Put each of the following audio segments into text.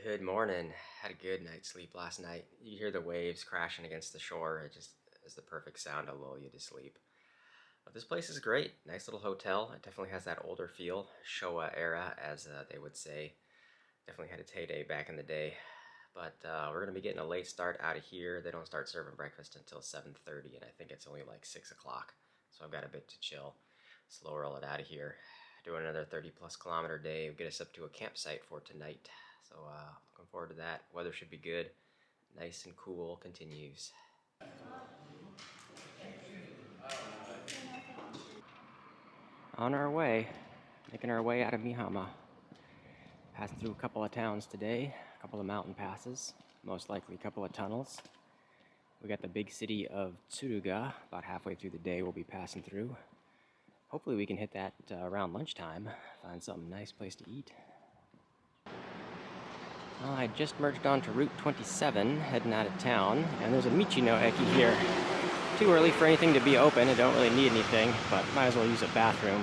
Good morning. Had a good night's sleep last night. You hear the waves crashing against the shore. It just is the perfect sound to lull you to sleep. But this place is great. Nice little hotel. It definitely has that older feel. Showa era, as they would say. Definitely had its heyday back in the day. But we're going to be getting a late start out of here. They don't start serving breakfast until 7:30, and I think it's only like 6 o'clock. So I've got a bit to chill. Slow roll it out of here. Doing another 30-plus kilometer day. We'll get us up to a campsite for tonight. So looking forward to that. Weather should be good. Nice and cool continues. On our way, making our way out of Mihama. Passing through a couple of towns today, a couple of mountain passes, most likely a couple of tunnels. We got the big city of Tsuruga. About halfway through the day we'll be passing through. Hopefully we can hit that around lunchtime, find some nice place to eat. Well, I just merged onto Route 27, heading out of town, and there's a Michino Eki here. Too early for anything to be open. I don't really need anything, but might as well use a bathroom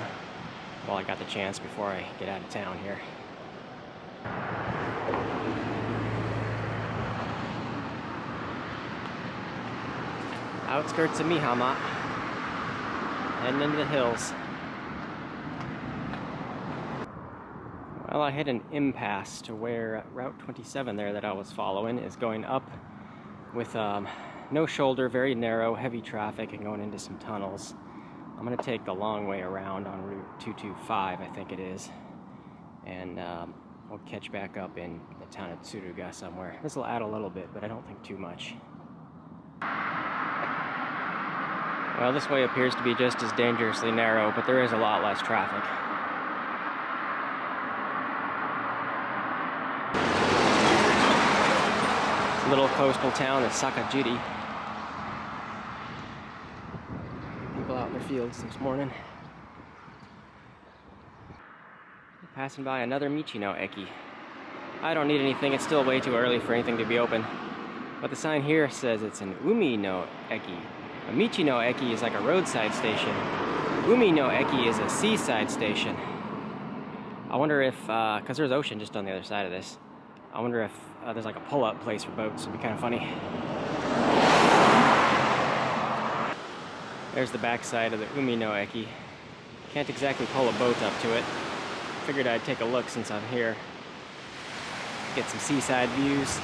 while I got the chance before I get out of town here. Outskirts of Mihama, heading into the hills. Well, I hit an impasse to where Route 27 there that I was following is going up with no shoulder, very narrow, heavy traffic, and going into some tunnels. I'm going to take the long way around on Route 225, I think it is, and we'll catch back up in the town of Tsuruga somewhere. This will add a little bit, but I don't think too much. Well, this way appears to be just as dangerously narrow, but there is a lot less traffic. Little coastal town of Sakajiri. People out in their fields this morning. Passing by another Michino Eki. I don't need anything, it's still way too early for anything to be open. But the sign here says it's an Umi no Eki. A Michino Eki is like a roadside station. Umi no Eki is a seaside station. I wonder if, because there's ocean just on the other side of this, I wonder if there's like a pull-up place for boats. It'd be kind of funny. There's the backside of the Umi no Eki. Can't exactly pull a boat up to it. Figured I'd take a look since I'm here. Get some seaside views.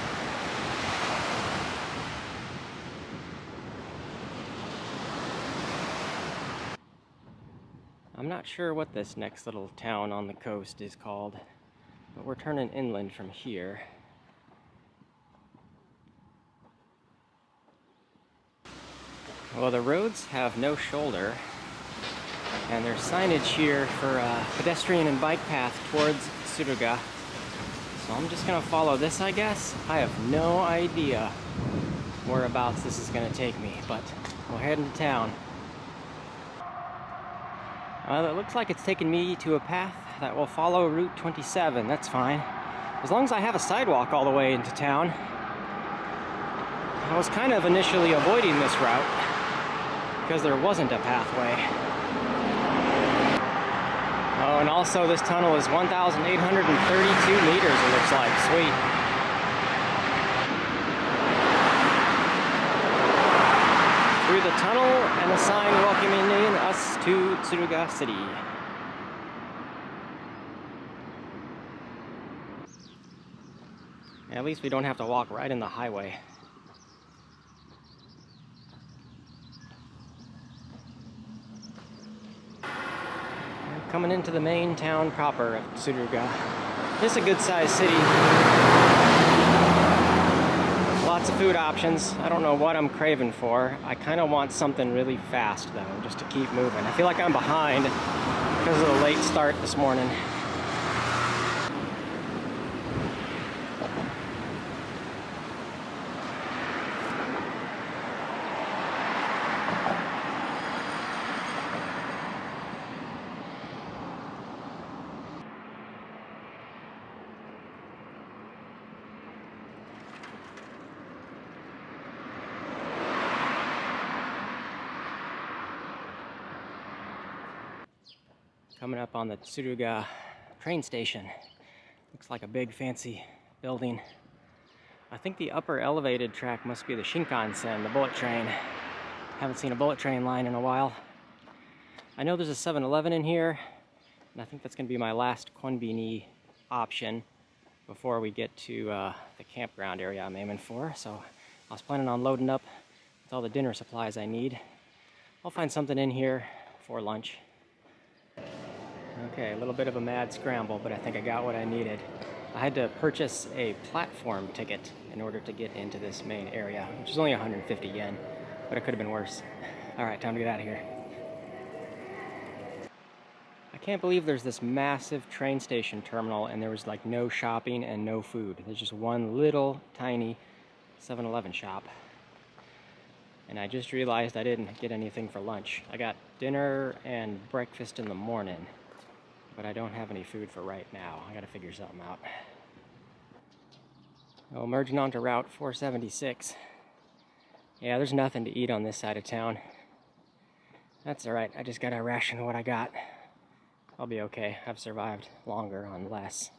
I'm not sure what this next little town on the coast is called, but we're turning inland from here. Well, the roads have no shoulder, and there's signage here for a pedestrian and bike path towards Tsuruga. So I'm just gonna follow this, I guess. I have no idea whereabouts this is gonna take me, but we'll head into town. It looks like it's taking me to a path that will follow Route 27. That's fine. As long as I have a sidewalk all the way into town. I was kind of initially avoiding this route because there wasn't a pathway. Oh, and also this tunnel is 1,832 meters, it looks like. Sweet. Through the tunnel and a sign welcoming in us to Tsuruga City. At least we don't have to walk right in the highway. We're coming into the main town proper of Tsuruga. It's a good-sized city. Lots of food options. I don't know what I'm craving for. I kind of want something really fast, though, just to keep moving. I feel like I'm behind because of the late start this morning. Coming up on the Tsuruga train station. Looks like a big fancy building. I think the upper elevated track must be the Shinkansen, the bullet train. Haven't seen a bullet train line in a while. I know there's a 7-Eleven in here, and I think that's going to be my last konbini option before we get to the campground area I'm aiming for. So I was planning on loading up with all the dinner supplies I need. I'll find something in here for lunch. Okay, a little bit of a mad scramble, but I think I got what I needed. I had to purchase a platform ticket in order to get into this main area, which is only 150 yen, but it could have been worse. All right, time to get out of here. I can't believe there's this massive train station terminal and there was like no shopping and no food. There's just one little tiny 7-Eleven shop. And I just realized I didn't get anything for lunch. I got dinner and breakfast in the morning, but I don't have any food for right now. I gotta figure something out. Oh, merging onto Route 476. Yeah, there's nothing to eat on this side of town. That's all right, I just gotta ration what I got. I'll be okay. I've survived longer on less.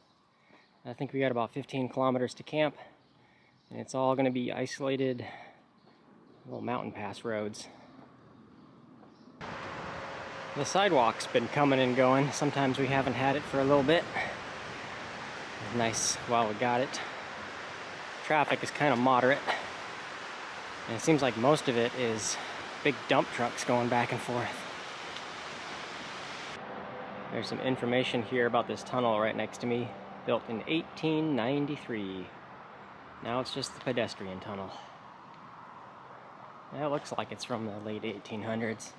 I think we got about 15 kilometers to camp, and it's all gonna be isolated little mountain pass roads. The sidewalk's been coming and going. Sometimes we haven't had it for a little bit. Nice while we got it. Traffic is kind of moderate, and it seems like most of it is big dump trucks going back and forth. There's some information here about this tunnel right next to me, built in 1893. Now it's just the pedestrian tunnel. Yeah, it looks like it's from the late 1800s.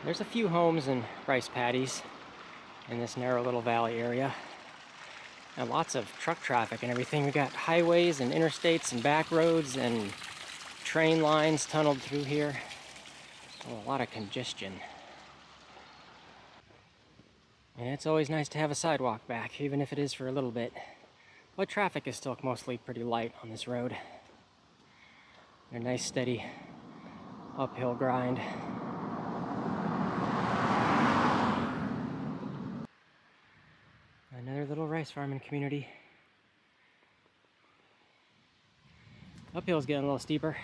There's a few homes and rice paddies in this narrow little valley area. And lots of truck traffic and everything. We got highways and interstates and back roads and train lines tunneled through here. So a lot of congestion. And it's always nice to have a sidewalk back, even if it is for a little bit. But traffic is still mostly pretty light on this road. A nice steady uphill grind. Another little rice farming community. Uphill's getting a little steeper.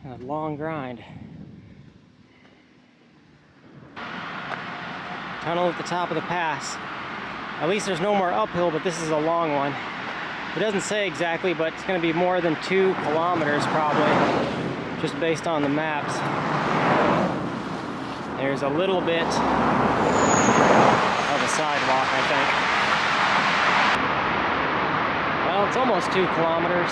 A long grind. Tunnel at the top of the pass. At least there's no more uphill, but this is a long one. It doesn't say exactly, but it's going to be more than 2 kilometers probably, just based on the maps. There's a little bit of a sidewalk, I think. Well, it's almost 2 kilometers.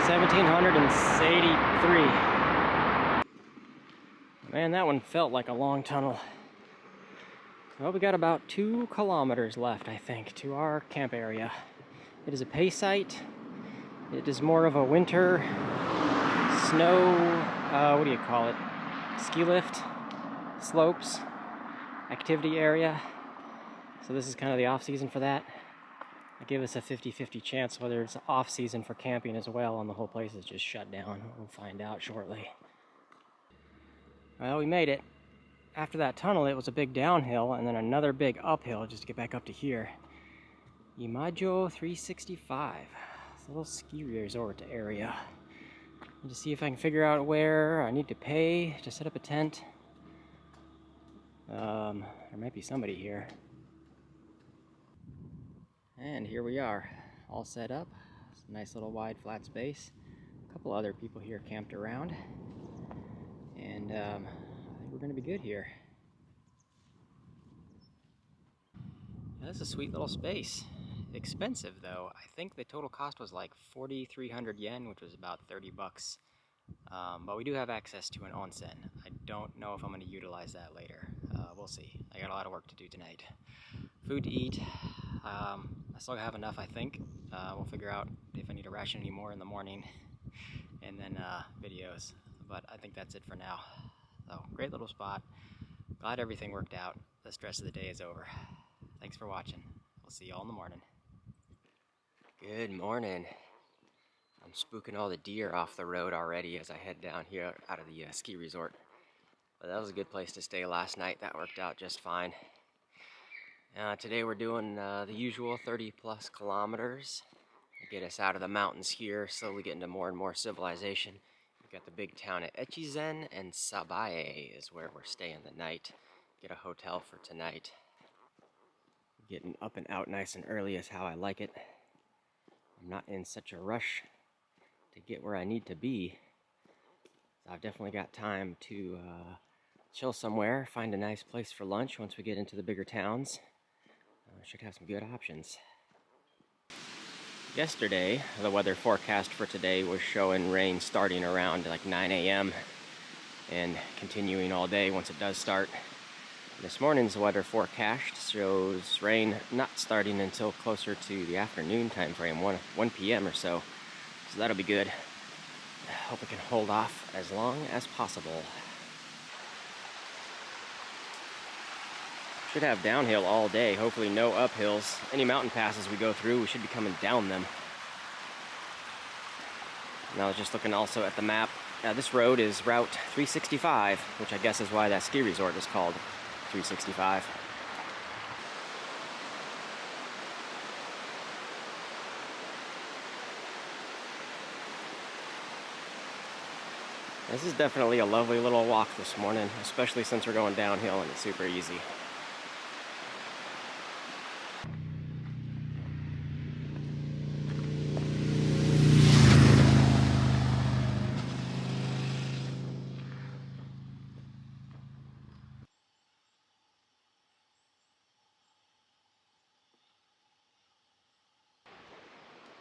1,783. Man, that one felt like a long tunnel. Well, we got about 2 kilometers left, I think, to our camp area. It is a pay site. It is more of a winter snow, what do you call it? Ski lift, slopes, activity area. So this is kind of the off season for that. I give us a 50-50 chance whether it's off season for camping as well, and the whole place is just shut down. We'll find out shortly. Well, we made it. After that tunnel, it was a big downhill and then another big uphill just to get back up to here. Imajo 365. It's a little ski resort area. Need to see if I can figure out where I need to pay to set up a tent. There might be somebody here. And here we are, all set up. It's a nice little wide flat space. A couple other people here camped around. And I think we're gonna be good here. Yeah, this is a sweet little space. expensive though. I think the total cost was like 4,300 yen, which was about 30 bucks. But we do have access to an onsen. I don't know if I'm going to utilize that later. We'll see. I got a lot of work to do tonight. Food to eat. I still have enough, I think. We'll figure out if I need to ration any more in the morning. And then videos. But I think that's it for now. So, great little spot. Glad everything worked out. The stress of the day is over. Thanks for watching. We'll see you all in the morning. Good morning. I'm spooking all the deer off the road already as I head down here out of the ski resort. But that was a good place to stay last night. That worked out just fine. Today we're doing the usual 30 plus kilometers to get us out of the mountains here, slowly getting to more and more civilization. We've got the big town at Echizen, and Sabae is where we're staying the night. Get a hotel for tonight. Getting up and out nice and early is how I like it. I'm not in such a rush to get where I need to be. So I've definitely got time to chill somewhere, find a nice place for lunch once we get into the bigger towns. Should have some good options. Yesterday, the weather forecast for today was showing rain starting around like 9 a.m. and continuing all day once it does start. This morning's weather forecast shows rain not starting until closer to the afternoon time frame, 1 p.m. or so. So that'll be good. Hope it can hold off as long as possible. Should have downhill all day, hopefully no uphills. Any mountain passes we go through, we should be coming down them. And I was just looking also at the map. This road is Route 365, which I guess is why that ski resort is called 365. This is definitely a lovely little walk this morning, especially since we're going downhill and it's super easy.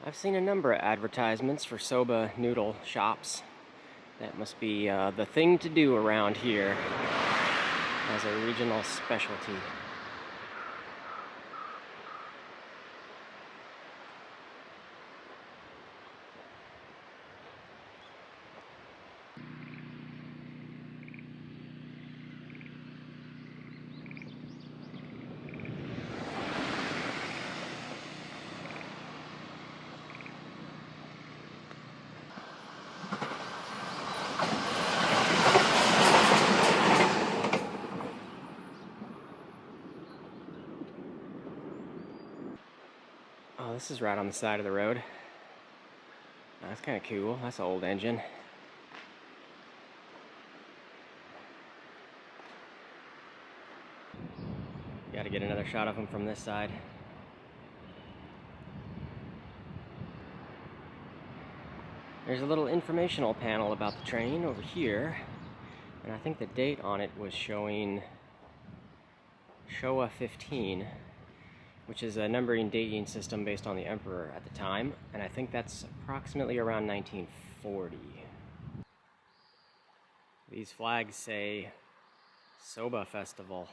I've seen a number of advertisements for soba noodle shops. That must be the thing to do around here as a regional specialty. Oh, this is right on the side of the road. That's kind of cool. That's an old engine. Got to get another shot of them from this side. There's a little informational panel about the train over here, and I think the date on it was showing Showa 15, which is a numbering dating system based on the emperor at the time, and I think that's approximately around 1940. These flags say Soba Festival.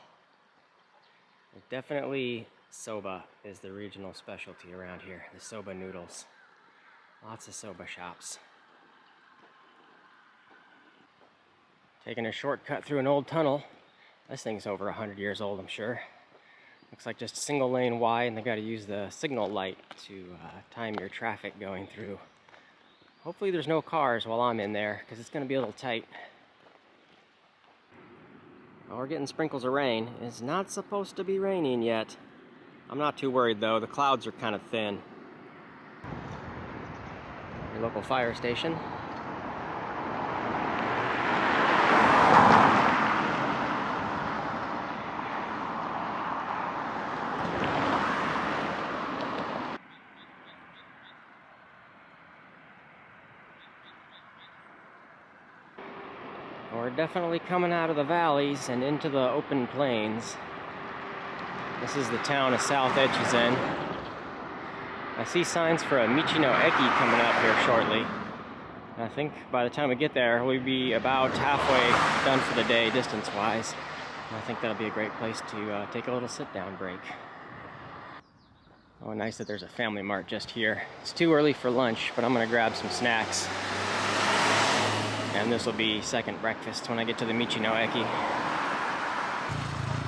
Definitely soba is the regional specialty around here, the soba noodles. Lots of soba shops. Taking a shortcut through an old tunnel. This thing's over 100 years old, I'm sure. Looks like just single lane wide, and they got to use the signal light to time your traffic going through. Hopefully there's no cars while I'm in there, because it's going to be a little tight. Well, we're getting sprinkles of rain. It's not supposed to be raining yet. I'm not too worried though, the clouds are kind of thin. Your local fire station. We're definitely coming out of the valleys and into the open plains. This is the town of South Echizen. I see signs for a Michino Eki coming up here shortly. And I think by the time we get there, we'll be about halfway done for the day, distance-wise. And I think that'll be a great place to take a little sit-down break. Oh, nice that there's a Family Mart just here. It's too early for lunch, but I'm gonna grab some snacks. And this will be second breakfast when I get to the Michino Eki.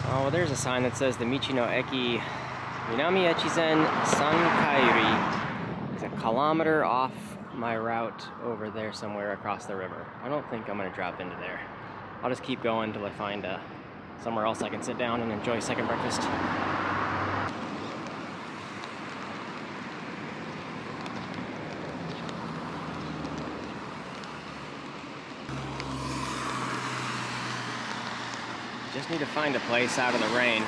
Oh, well, there's a sign that says the Michino Eki Minami Echizen Sankairi is a kilometer off my route over there somewhere across the river. I don't think I'm gonna drop into there. I'll just keep going until I find somewhere else I can sit down and enjoy second breakfast. Just need to find a place out of the rain.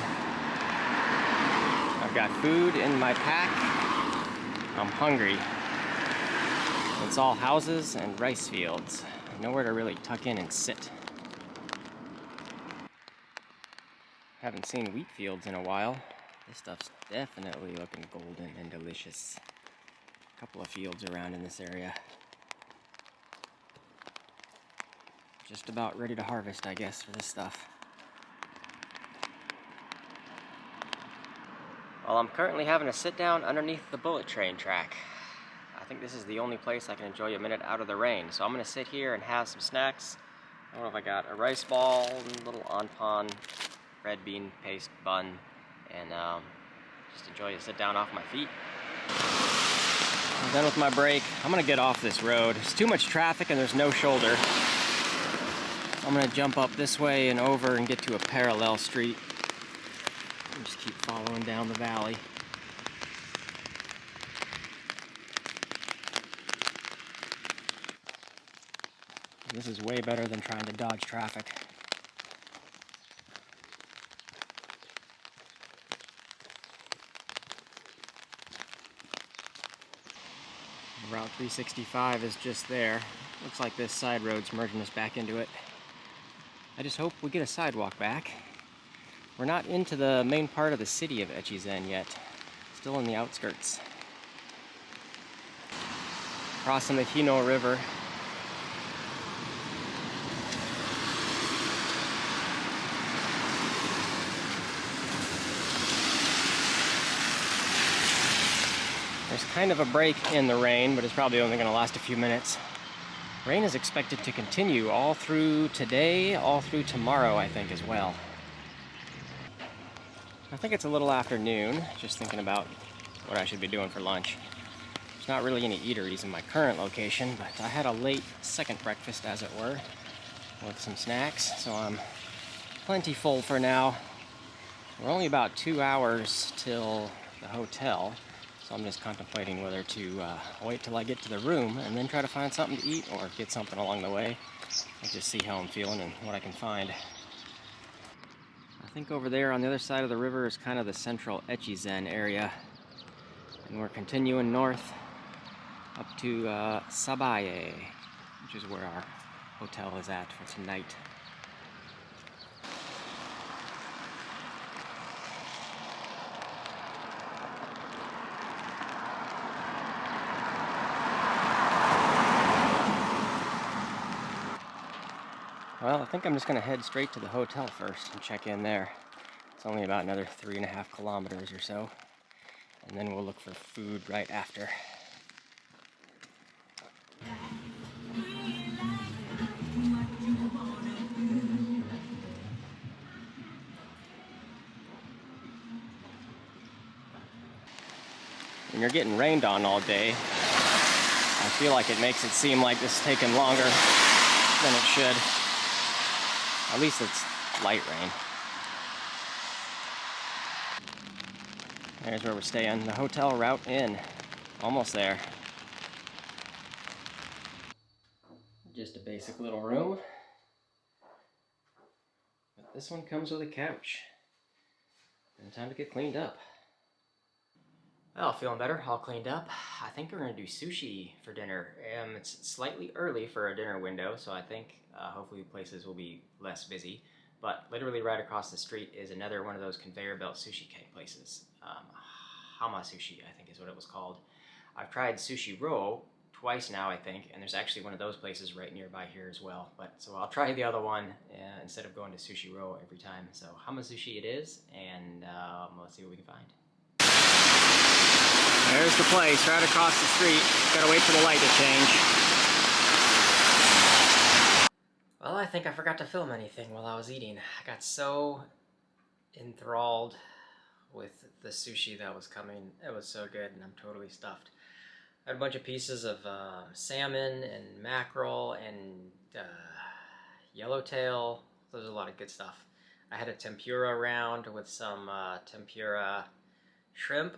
I've got food in my pack. I'm hungry. It's all houses and rice fields. Nowhere to really tuck in and sit. Haven't seen wheat fields in a while. This stuff's definitely looking golden and delicious. A couple of fields around in this area. Just about ready to harvest, I guess, for this stuff. Well, I'm currently having a sit down underneath the bullet train track. I think this is the only place I can enjoy a minute out of the rain. So I'm gonna sit here and have some snacks. I don't know if I got a rice ball, a little anpan, red bean paste bun, and just enjoy to sit down off my feet. I'm done with my break. I'm gonna get off this road. There's too much traffic and there's no shoulder. I'm gonna jump up this way and over and get to a parallel street. And just keep following down the valley. This is way better than trying to dodge traffic. Route 365 is just there. Looks like this side road's merging us back into it. I just hope we get a sidewalk back. We're not into the main part of the city of Echizen yet. Still in the outskirts. Crossing the Hino River. There's kind of a break in the rain, but it's probably only going to last a few minutes. Rain is expected to continue all through today, all through tomorrow, I think, as well. I think it's a little after noon, just thinking about what I should be doing for lunch. There's not really any eateries in my current location, but I had a late second breakfast, as it were, with some snacks, so I'm plenty full for now. We're only about 2 hours till the hotel, so I'm just contemplating whether to wait till I get to the room and then try to find something to eat or get something along the way and just see how I'm feeling and what I can find. I think over there on the other side of the river is kind of the central Echizen area. And we're continuing north up to Sabae, which is where our hotel is at for tonight. Well, I think I'm just going to head straight to the hotel first and check in there. It's only about another 3.5 kilometers or so. And then we'll look for food right after. When you're getting rained on all day, I feel like it makes it seem like this is taking longer than it should. At least it's light rain. There's where we're staying. The Hotel Route Inn. Almost there. Just a basic little room. But this one comes with a couch. And time to get cleaned up. Well, feeling better, all cleaned up. I think we're gonna do sushi for dinner. It's slightly early for a dinner window, so I think hopefully places will be less busy. But literally right across the street is another one of those conveyor belt sushi places. Hama Sushi, I think is what it was called. I've tried Sushi Row twice now, I think, and there's actually one of those places right nearby here as well. But so I'll try the other one instead of going to Sushi Row every time. So Hamazushi it is, and let's see what we can find. There's the place, right across the street. Gotta wait for the light to change. Well, I think I forgot to film anything while I was eating. I got so enthralled with the sushi that was coming. It was so good, and I'm totally stuffed. I had a bunch of pieces of salmon and mackerel and yellowtail. There's a lot of good stuff. I had a tempura round with some tempura shrimp,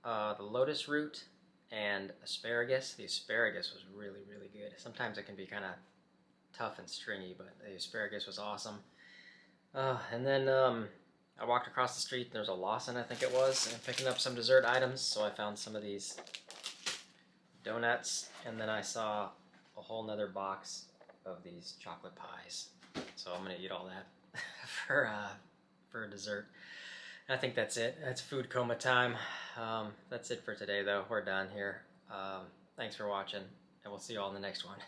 the lotus root, and asparagus. The asparagus was really, really good. Sometimes it can be kind of tough and stringy, but the asparagus was awesome. And then I walked across the street, and there was a Lawson, I think it was, and picking up some dessert items, so I found some of these donuts, and then I saw a whole nother box of these chocolate pies. So I'm gonna eat all that for a dessert. And I think that's it. That's food coma time. That's it for today, though. We're done here. Thanks for watching, and we'll see you all in the next one.